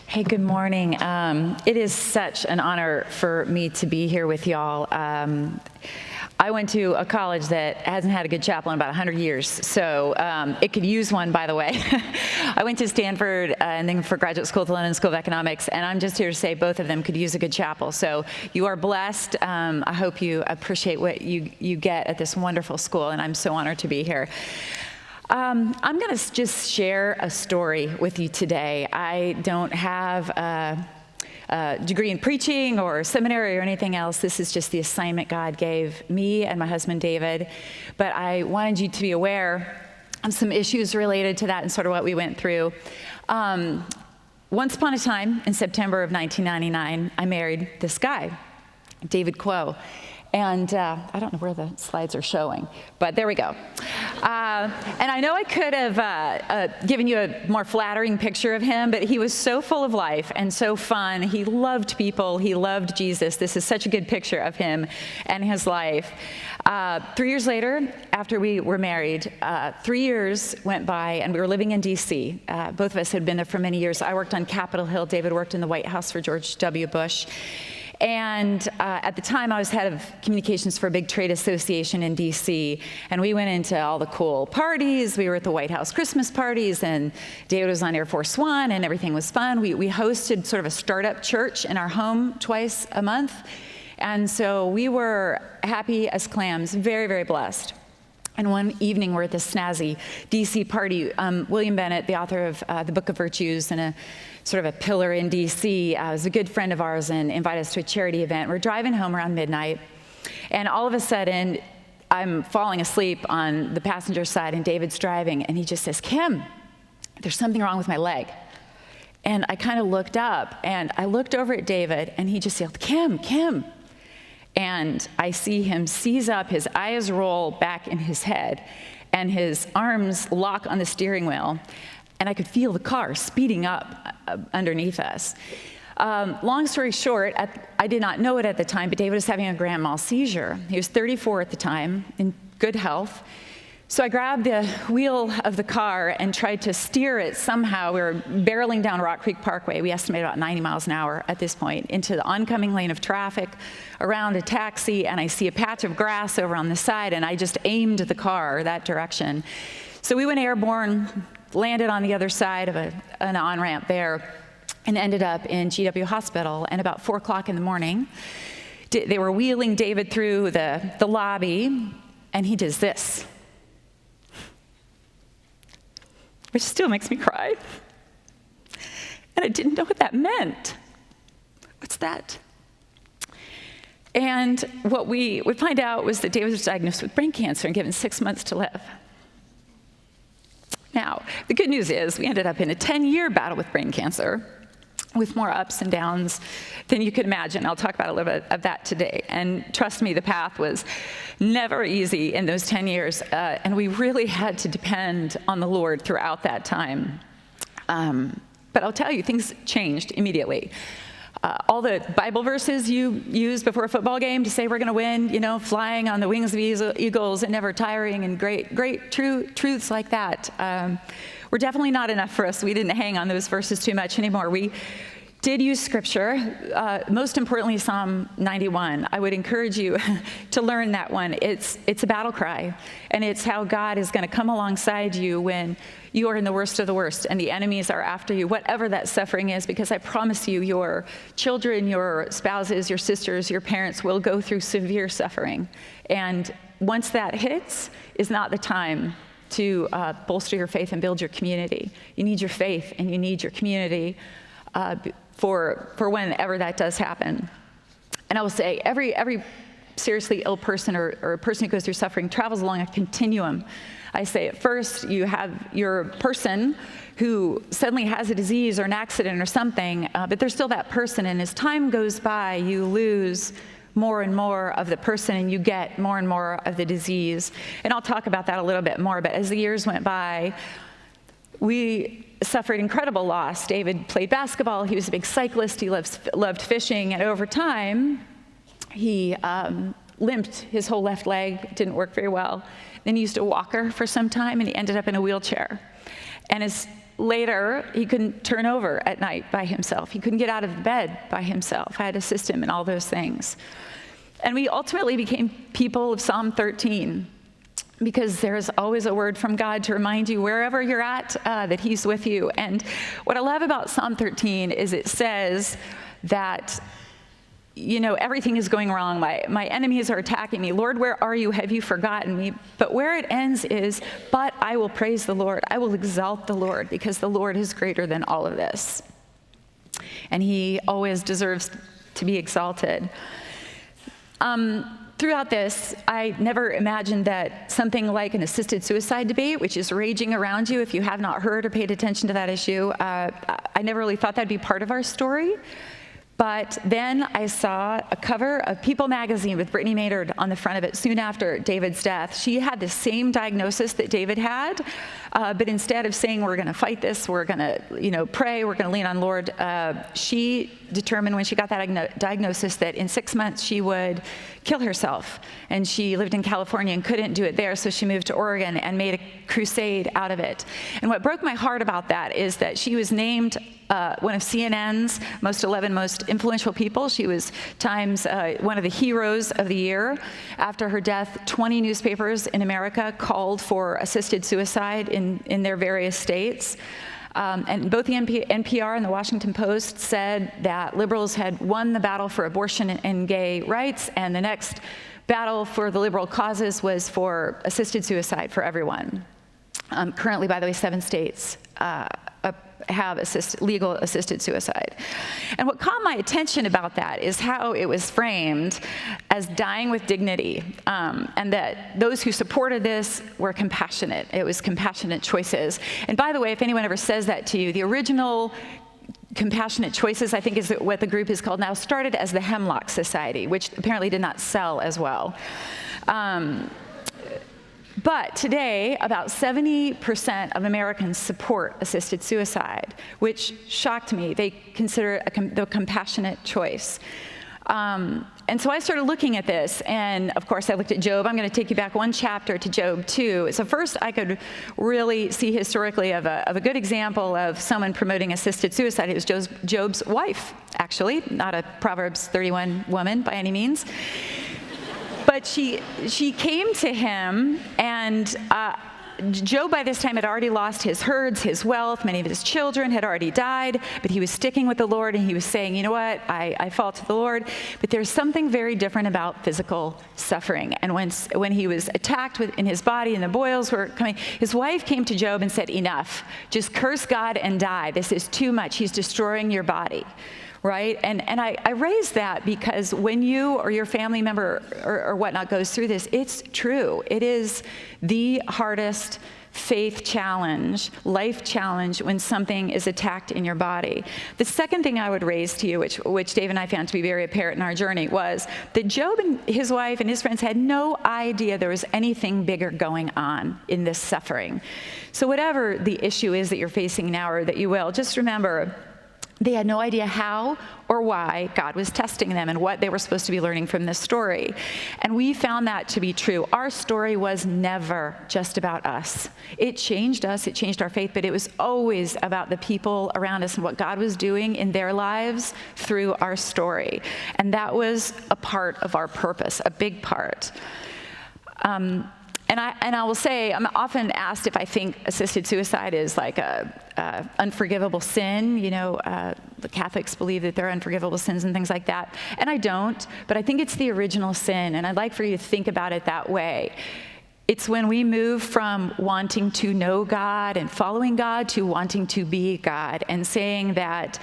Hey, good morning. It is such an honor for me to be here with y'all. I went to a college that hasn't had a good chapel in about 100 years, so it could use one, by the way. I went to Stanford and then for graduate school to London School of Economics, and I'm just here to say both of them could use a good chapel. So you are blessed. I hope you appreciate what you get at this wonderful school, and I'm so honored to be here. I'm going to just share a story with you today. I don't have a degree in preaching or seminary or anything else. This is just the assignment God gave me and my husband David. But I wanted you to be aware of some issues related to that and sort of what we went through. Once upon a time, in September of 1999, I married this guy, David Kuo. And I don't know where the slides are showing, but there we go. And I know I could have given you a more flattering picture of him, but he was so full of life and so fun. He loved people. He loved Jesus. This is such a good picture of him and his life. 3 years later, after we were married, 3 years went by, and we were living in D.C. Both of us had been there for many years. I worked on Capitol Hill. David worked in the White House for George W. Bush. And at the time, I was head of communications for a big trade association in D.C., and we went into all the cool parties. We were at the White House Christmas parties, and David was on Air Force One, and everything was fun. We hosted sort of a startup church in our home twice a month, and so we were happy as clams, very, very blessed. And one evening, we're at this snazzy D.C. party. William Bennett, the author of the Book of Virtues and a sort of a pillar in D.C., was a good friend of ours and invited us to a charity event. We're driving home around midnight, and all of a sudden, I'm falling asleep on the passenger side, and David's driving, and he just says, "Kim, there's something wrong with my leg." And I kind of looked up, and I looked over at David, and he just yelled, "Kim, Kim." And I see him seize up, his eyes roll back in his head, and his arms lock on the steering wheel. And I could feel the car speeding up underneath us. Long story short, I did not know it at the time, but David was having a grand mal seizure. He was 34 at the time, in good health. So I grabbed the wheel of the car and tried to steer it somehow. We were barreling down Rock Creek Parkway. We estimate about 90 miles an hour at this point, into the oncoming lane of traffic, around a taxi, and I see a patch of grass over on the side, and I just aimed the car that direction. So we went airborne, landed on the other side of an on-ramp there, and ended up in GW Hospital. And about 4 o'clock in the morning, they were wheeling David through the lobby, and he does this, which still makes me cry. And I didn't know what that meant. What's that? And what we would find out was that David was diagnosed with brain cancer and given 6 months to live. Now, the good news is we ended up in a 10-year battle with brain cancer, with more ups and downs than you could imagine. I'll talk about a little bit of that today. And trust me, the path was never easy in those 10 years, and we really had to depend on the Lord throughout that time. But I'll tell you, things changed immediately. All the Bible verses you use before a football game to say we're going to win, you know, flying on the wings of eagles and never tiring, and great truths like that, were definitely not enough for us. We didn't hang on those verses too much anymore. We did use scripture, most importantly Psalm 91. I would encourage you to learn that one. It's a battle cry, and it's how God is going to come alongside you when you are in the worst of the worst and the enemies are after you, whatever that suffering is, because I promise you, your children, your spouses, your sisters, your parents will go through severe suffering. And once that hits, is not the time to bolster your faith and build your community. You need your faith and you need your community for whenever that does happen. And I will say, every seriously ill person or a person who goes through suffering travels along a continuum. I say at first you have your person who suddenly has a disease or an accident or something, but there's still that person, and as time goes by, you lose more and more of the person, and you get more and more of the disease. And I'll talk about that a little bit more, but as the years went by, we suffered incredible loss. David played basketball. He was a big cyclist. He loved fishing, and over time, he limped his whole left leg, didn't work very well. Then he used a walker for some time, and he ended up in a wheelchair. And as later, he couldn't turn over at night by himself. He couldn't get out of bed by himself. I had to assist him in all those things. And we ultimately became people of Psalm 13, because there's always a word from God to remind you wherever you're at that he's with you. And what I love about Psalm 13 is it says that, you know, everything is going wrong. My enemies are attacking me. Lord, where are you? Have you forgotten me? But where it ends is, but I will praise the Lord. I will exalt the Lord, because the Lord is greater than all of this. And he always deserves to be exalted. Throughout this, I never imagined that something like an assisted suicide debate, which is raging around you if you have not heard or paid attention to that issue, I never really thought that'd be part of our story. But then I saw a cover of People magazine with Brittany Maynard on the front of it soon after David's death. She had the same diagnosis that David had, but instead of saying, we're going to fight this, we're going to, pray, we're going to lean on Lord, she determined when she got that diagnosis that in 6 months she would kill herself. And she lived in California and couldn't do it there, so she moved to Oregon and made a crusade out of it. And what broke my heart about that is that she was named one of CNN's 11 most influential people. She was Times one of the heroes of the year. After her death, 20 newspapers in America called for assisted suicide in their various states. And both the NPR and the Washington Post said that liberals had won the battle for abortion and gay rights, and the next battle for the liberal causes was for assisted suicide for everyone. Currently, by the way, 7 states have legal assisted suicide. And what caught my attention about that is how it was framed as dying with dignity, and that those who supported this were compassionate. It was compassionate choices. And by the way, if anyone ever says that to you, the original Compassionate Choices, I think is what the group is called now, started as the Hemlock Society, which apparently did not sell as well. But today, about 70% of Americans support assisted suicide, which shocked me. They consider it the compassionate choice. And so I started looking at this, and of course I looked at Job. I'm going to take you back one chapter to Job 2. So first I could really see historically of a good example of someone promoting assisted suicide. It was Job's wife, actually, not a Proverbs 31 woman by any means. But she came to him, and Job by this time had already lost his herds, his wealth, many of his children had already died, but he was sticking with the Lord, and he was saying, you know what, I fall to the Lord, but there's something very different about physical suffering. And when he was attacked in his body and the boils were coming, his wife came to Job and said, enough, just curse God and die. This is too much. He's destroying your body. Right? And I raise that because when you or your family member or whatnot goes through this, it's true. It is the hardest faith challenge, life challenge when something is attacked in your body. The second thing I would raise to you, which Dave and I found to be very apparent in our journey, was that Job and his wife and his friends had no idea there was anything bigger going on in this suffering. So whatever the issue is that you're facing now or that you will, just remember, they had no idea how or why God was testing them and what they were supposed to be learning from this story. And we found that to be true. Our story was never just about us. It changed us, it changed our faith, but it was always about the people around us and what God was doing in their lives through our story. And that was a part of our purpose, a big part. And I will say, I'm often asked if I think assisted suicide is like a unforgivable sin. You know, the Catholics believe that there are unforgivable sins and things like that. And I don't, but I think it's the original sin. And I'd like for you to think about it that way. It's when we move from wanting to know God and following God to wanting to be God and saying that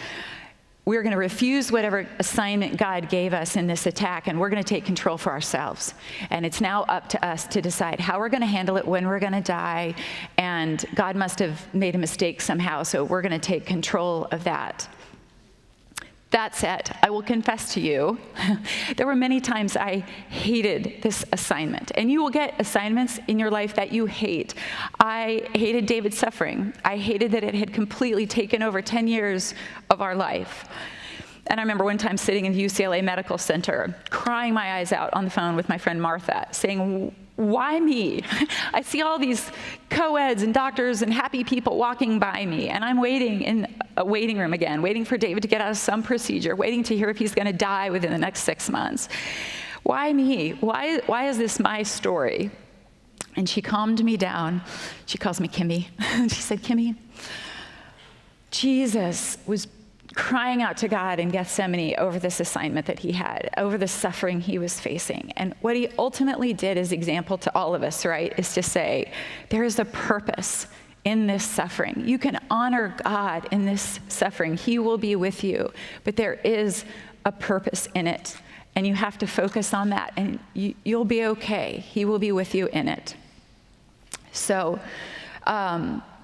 we're going to refuse whatever assignment God gave us in this attack, and we're going to take control for ourselves. And it's now up to us to decide how we're going to handle it, when we're going to die, and God must have made a mistake somehow, so we're going to take control of that. That said, I will confess to you, there were many times I hated this assignment. And you will get assignments in your life that you hate. I hated David's suffering. I hated that it had completely taken over 10 years of our life. And I remember one time sitting in the UCLA Medical Center, crying my eyes out on the phone with my friend Martha, saying, why me? I see all these co-eds and doctors and happy people walking by me, and I'm waiting in a waiting room again, waiting for David to get out of some procedure, waiting to hear if he's going to die within the next 6 months. Why me? Why is this my story? And she calmed me down. She calls me Kimmy. She said, Kimmy, Jesus was crying out to God in Gethsemane over this assignment that he had, over the suffering he was facing. And what he ultimately did as example to all of us, right, is to say, there is a purpose in this suffering. You can honor God in this suffering. He will be with you, but there is a purpose in it. And you have to focus on that, and you'll be okay. He will be with you in it. So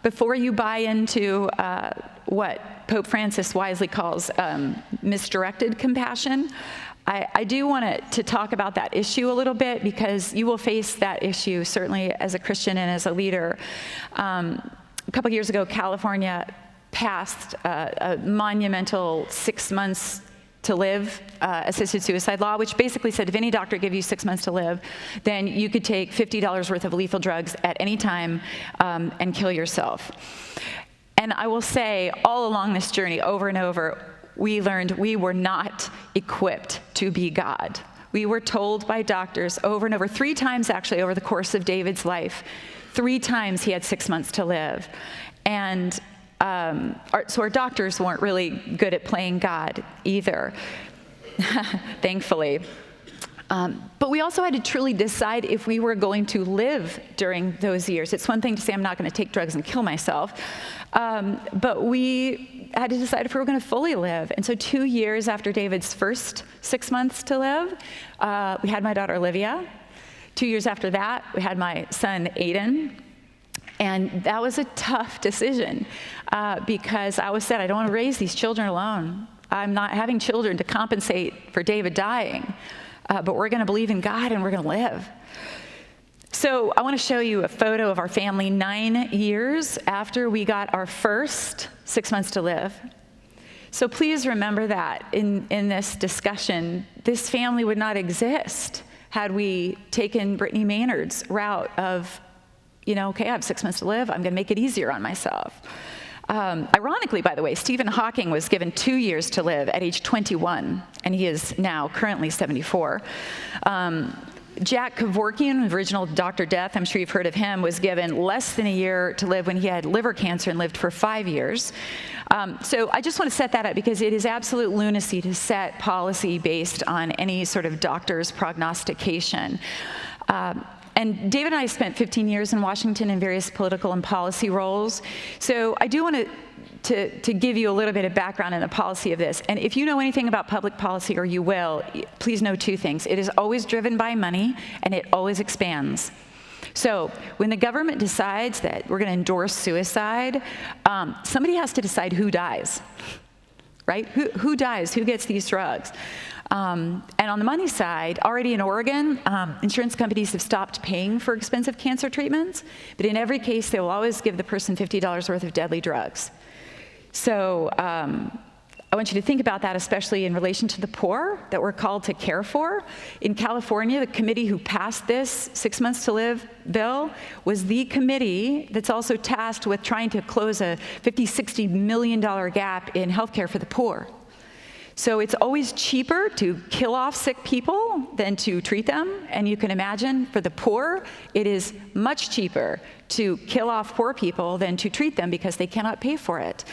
before you buy into what Pope Francis wisely calls misdirected compassion, I do want to talk about that issue a little bit, because you will face that issue certainly as a Christian and as a leader. A couple years ago, California passed a monumental 6 months to live assisted suicide law, which basically said if any doctor gave you 6 months to live, then you could take $50 worth of lethal drugs at any time and kill yourself. And I will say, all along this journey, over and over, we learned we were not equipped to be God. We were told by doctors over and over, 3 times actually over the course of David's life, 3 times he had 6 months to live. And so our doctors weren't really good at playing God either, thankfully. But we also had to truly decide if we were going to live during those years. It's one thing to say, I'm not going to take drugs and kill myself. But we had to decide if we were going to fully live. And so 2 years after David's first 6 months to live, we had my daughter Olivia. 2 years after that, we had my son Aiden. And that was a tough decision because I always said, I don't want to raise these children alone. I'm not having children to compensate for David dying, but we're going to believe in God and we're going to live. So I want to show you a photo of our family 9 years after we got our first 6 months to live. So please remember that in this discussion, this family would not exist had we taken Brittany Maynard's route of, okay, I have 6 months to live. I'm going to make it easier on myself. Ironically, by the way, Stephen Hawking was given 2 years to live at age 21, and he is now currently 74. Jack Kevorkian, original Dr. Death, I'm sure you've heard of him, was given less than a year to live when he had liver cancer and lived for 5 years. So I just want to set that up because it is absolute lunacy to set policy based on any sort of doctor's prognostication. And David and I spent 15 years in Washington in various political and policy roles. So I do want to give you a little bit of background in the policy of this. And if you know anything about public policy, or you will, please know 2 things. It is always driven by money, and it always expands. So when the government decides that we're going to endorse suicide, somebody has to decide who dies, right? Who dies? Who gets these drugs? And on the money side, already in Oregon, insurance companies have stopped paying for expensive cancer treatments, but in every case, they will always give the person $50 worth of deadly drugs. So I want you to think about that, especially in relation to the poor that we're called to care for. In California, the committee who passed this 6 months to live bill was the committee that's also tasked with trying to close a $50-60 million gap in healthcare for the poor. So it's always cheaper to kill off sick people than to treat them. And you can imagine for the poor, it is much cheaper to kill off poor people than to treat them because they cannot pay for it.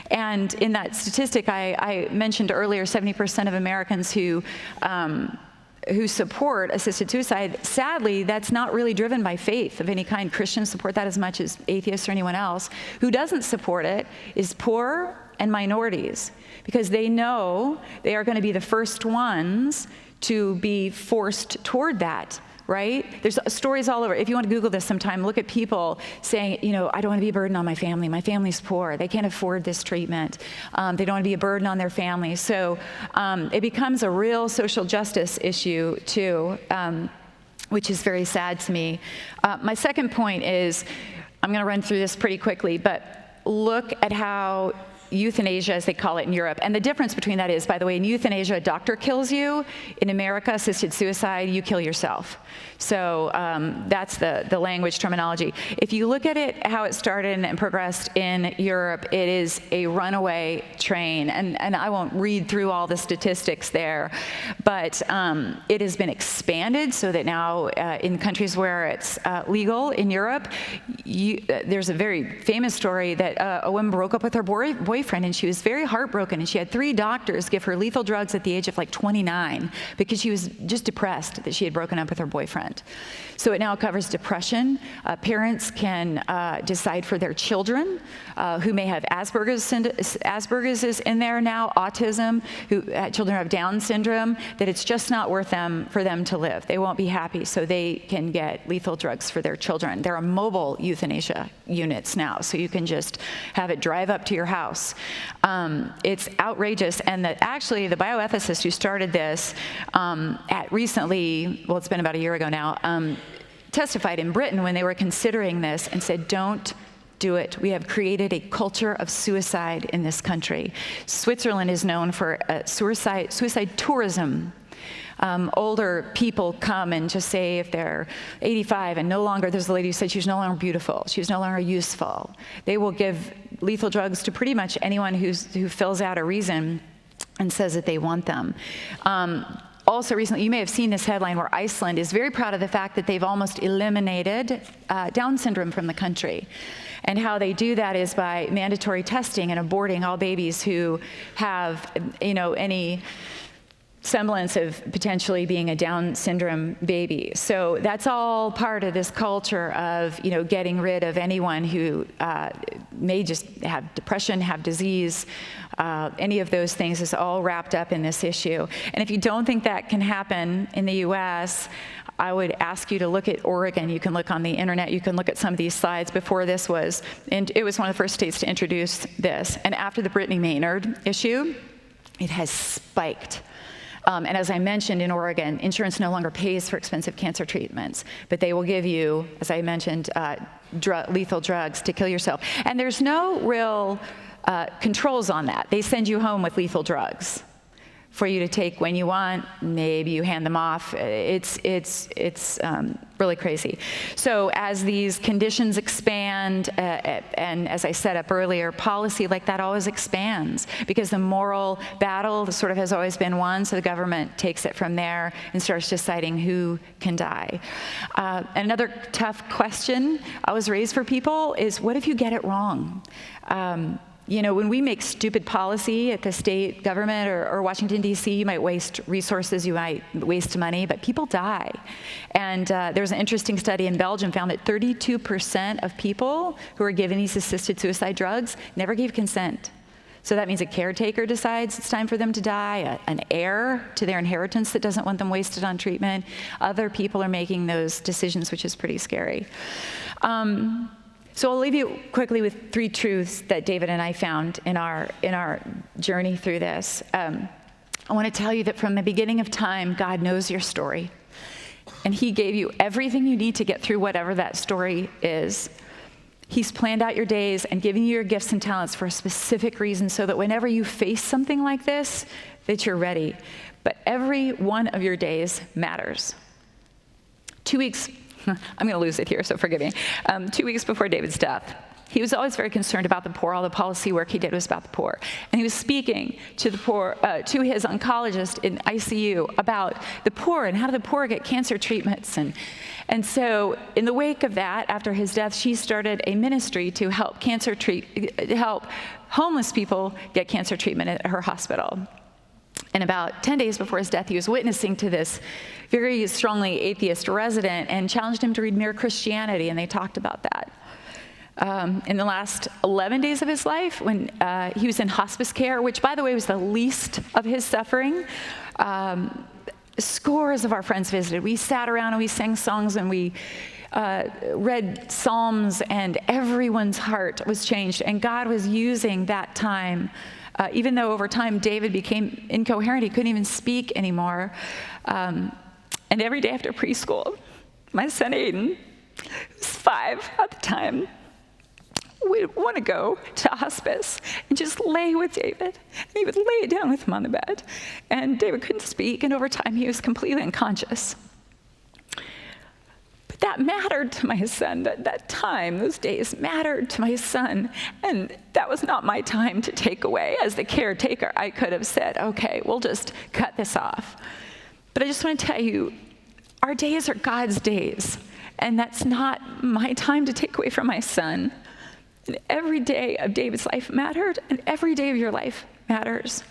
And in that statistic I mentioned earlier, 70% of Americans who support assisted suicide, sadly, that's not really driven by faith of any kind. Christians support that as much as atheists or anyone else. Who doesn't support it is poor and minorities, because they know they are going to be the first ones to be forced toward that, right? There's stories all over. If you want to Google this sometime, look at people saying, I don't want to be a burden on my family. My family's poor. They can't afford this treatment. They don't want to be a burden on their family. So it becomes a real social justice issue, too, which is very sad to me. My second point is, I'm going to run through this pretty quickly, but look at how euthanasia, as they call it in Europe. And the difference between that is, by the way, in euthanasia, a doctor kills you. In America, assisted suicide, you kill yourself. So that's the language terminology. If you look at it, how it started and progressed in Europe, it is a runaway train. And I won't read through all the statistics there, but it has been expanded so that now in countries where it's legal in Europe, there's a very famous story that a woman broke up with her boyfriend, and she was very heartbroken, and she had 3 doctors give her lethal drugs at the age of like 29 because she was just depressed that she had broken up with her boyfriend. So it now covers depression. Parents can decide for their children who may have Asperger's is in there now, autism, children who have Down syndrome, that it's just not worth for them to live. They won't be happy, so they can get lethal drugs for their children. There are mobile euthanasia units now, so you can just have it drive up to your house. It's outrageous, and actually the bioethicist who started this recently, well, it's been about a year ago now, testified in Britain when they were considering this and said, don't do it. We have created a culture of suicide in this country. Switzerland is known for suicide tourism. Older people come and just say if they're 85 and no longer, there's a lady who said she was no longer beautiful, she was no longer useful. They will give lethal drugs to pretty much anyone who fills out a reason and says that they want them. Also recently, you may have seen this headline where Iceland is very proud of the fact that they've almost eliminated Down syndrome from the country. And how they do that is by mandatory testing and aborting all babies who have, any semblance of potentially being a Down syndrome baby. So that's all part of this culture of, getting rid of anyone who may just have depression, have disease. Any of those things is all wrapped up in this issue. And if you don't think that can happen in the U.S., I would ask you to look at Oregon. You can look on the internet. You can look at some of these slides before this was, and it was one of the first states to introduce this. And after the Brittany Maynard issue, it has spiked. And as I mentioned, in Oregon, insurance no longer pays for expensive cancer treatments, but they will give you, as I mentioned, lethal drugs to kill yourself. And there's no real controls on that. They send you home with lethal drugs for you to take when you want. Maybe you hand them off. It's really crazy. So as these conditions expand, and as I set up earlier, policy like that always expands because the moral battle sort of has always been won, so the government takes it from there and starts deciding who can die. Another tough question I was raised for people is, what if you get it wrong? When we make stupid policy at the state government or Washington, D.C., you might waste resources, you might waste money, but people die. And there's an interesting study in Belgium found that 32% of people who are given these assisted suicide drugs never gave consent. So that means a caretaker decides it's time for them to die, an heir to their inheritance that doesn't want them wasted on treatment. Other people are making those decisions, which is pretty scary. So I'll leave you quickly with 3 truths that David and I found in our journey through this. I want to tell you that from the beginning of time, God knows your story. And he gave you everything you need to get through whatever that story is. He's planned out your days and given you your gifts and talents for a specific reason so that whenever you face something like this, that you're ready. But every one of your days matters. 2 weeks, I'm going to lose it here, so forgive me. 2 weeks before David's death, he was always very concerned about the poor. All the policy work he did was about the poor. And he was speaking to the poor, to his oncologist in ICU about the poor and how do the poor get cancer treatments. And so in the wake of that, after his death, she started a ministry to help help homeless people get cancer treatment at her hospital. And about 10 days before his death, he was witnessing to this very strongly atheist resident and challenged him to read Mere Christianity, and they talked about that. In the last 11 days of his life, when he was in hospice care, which, by the way, was the least of his suffering, scores of our friends visited. We sat around and we sang songs and we read Psalms, and everyone's heart was changed. And God was using that time. Even though over time David became incoherent, he couldn't even speak anymore. And every day after preschool, my son Aiden, who was 5 at the time, would want to go to hospice and just lay with David. And he would lay down with him on the bed. And David couldn't speak, and over time he was completely unconscious. But that mattered to my son. That time, those days mattered to my son. And that was not my time to take away. As the caretaker, I could have said, okay, we'll just cut this off. But I just want to tell you, our days are God's days. And that's not my time to take away from my son. And every day of David's life mattered, and every day of your life matters.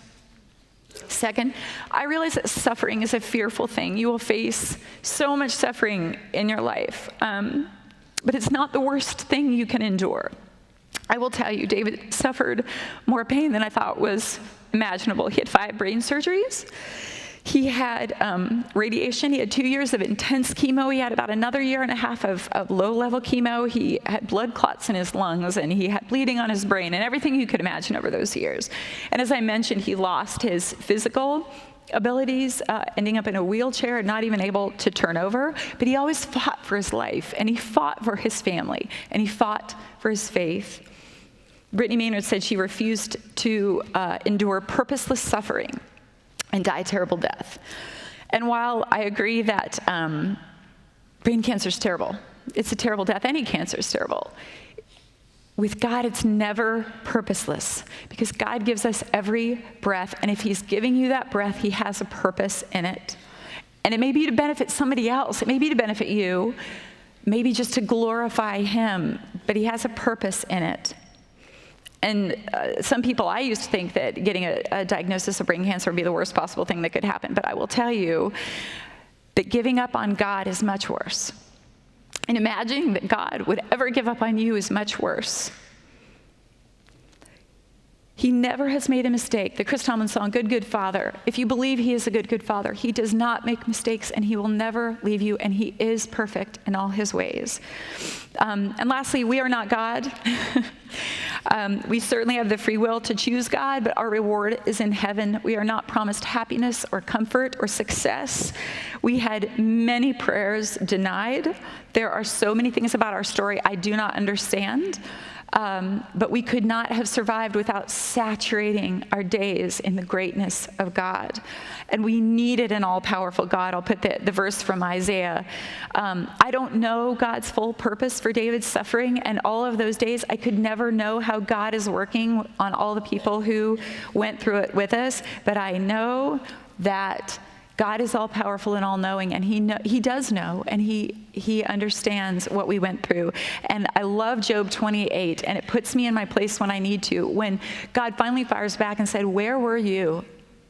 Second, I realize that suffering is a fearful thing. You will face so much suffering in your life, but it's not the worst thing you can endure. I will tell you, David suffered more pain than I thought was imaginable. He had 5 brain surgeries. He had radiation. He had 2 years of intense chemo. He had about another 1.5 years of low-level chemo. He had blood clots in his lungs, and he had bleeding on his brain, and everything you could imagine over those years. And as I mentioned, he lost his physical abilities, ending up in a wheelchair, not even able to turn over. But he always fought for his life, and he fought for his family, and he fought for his faith. Brittany Maynard said she refused to endure purposeless suffering and die a terrible death. And while I agree that brain cancer is terrible, it's a terrible death, any cancer is terrible, with God it's never purposeless, because God gives us every breath, and if he's giving you that breath, he has a purpose in it. And it may be to benefit somebody else, it may be to benefit you, maybe just to glorify him, but he has a purpose in it. And some people, I used to think that getting a diagnosis of brain cancer would be the worst possible thing that could happen. But I will tell you that giving up on God is much worse. And imagining that God would ever give up on you is much worse. He never has made a mistake. The Chris Tomlin song, Good, Good Father. If you believe he is a good, good father, he does not make mistakes, and he will never leave you, and he is perfect in all his ways. And lastly, we are not God. We certainly have the free will to choose God, but our reward is in heaven. We are not promised happiness or comfort or success. We had many prayers denied. There are so many things about our story I do not understand. But we could not have survived without saturating our days in the greatness of God. And we needed an all-powerful God. I'll put the verse from Isaiah. I don't know God's full purpose for David's suffering, and all of those days I could never know how God is working on all the people who went through it with us, but I know that God is all-powerful and all-knowing, and he does know, and he understands what we went through. And I love Job 28, and it puts me in my place when I need to. When God finally fires back and said, where were you,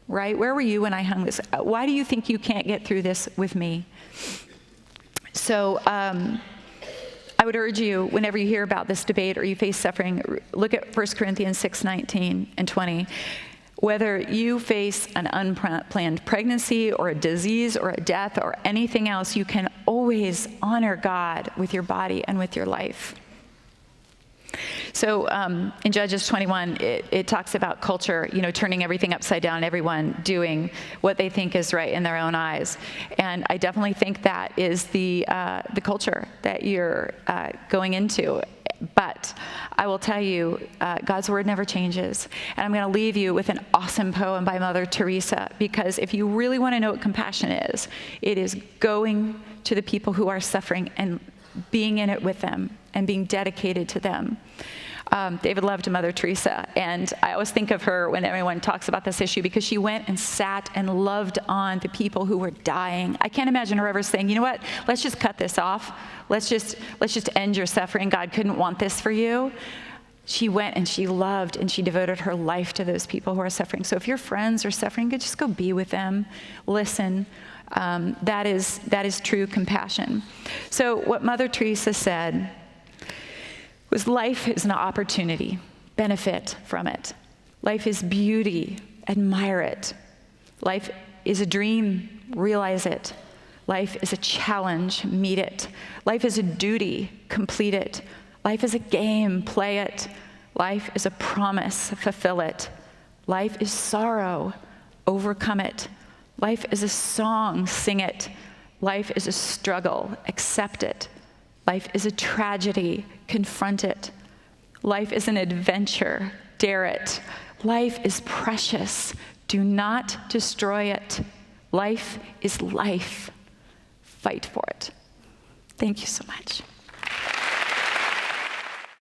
right? Where were you when I hung this? Why do you think you can't get through this with me? So I would urge you, whenever you hear about this debate or you face suffering, look at 1 Corinthians 6:19 and 20. Whether you face an unplanned pregnancy or a disease or a death or anything else, you can always honor God with your body and with your life. So in Judges 21, it talks about culture, turning everything upside down, everyone doing what they think is right in their own eyes. And I definitely think that is the culture that you're going into. But I will tell you, God's word never changes. And I'm going to leave you with an awesome poem by Mother Teresa, because if you really want to know what compassion is, it is going to the people who are suffering and being in it with them and being dedicated to them. David loved Mother Teresa, and I always think of her when everyone talks about this issue, because she went and sat and loved on the people who were dying. I can't imagine her ever saying, you know what, let's just cut this off. Let's just end your suffering. God couldn't want this for you. She went and she loved and she devoted her life to those people who are suffering. So if your friends are suffering, just go be with them. Listen. That is true compassion. So what Mother Teresa said was, life is an opportunity. Benefit from it. Life is beauty. Admire it. Life is a dream. Realize it. Life is a challenge. Meet it. Life is a duty. Complete it. Life is a game. Play it. Life is a promise. Fulfill it. Life is sorrow. Overcome it. Life is a song. Sing it. Life is a struggle. Accept it. Life is a tragedy. Confront it. Life is an adventure. Dare it. Life is precious. Do not destroy it. Life is life. Fight for it. Thank you so much.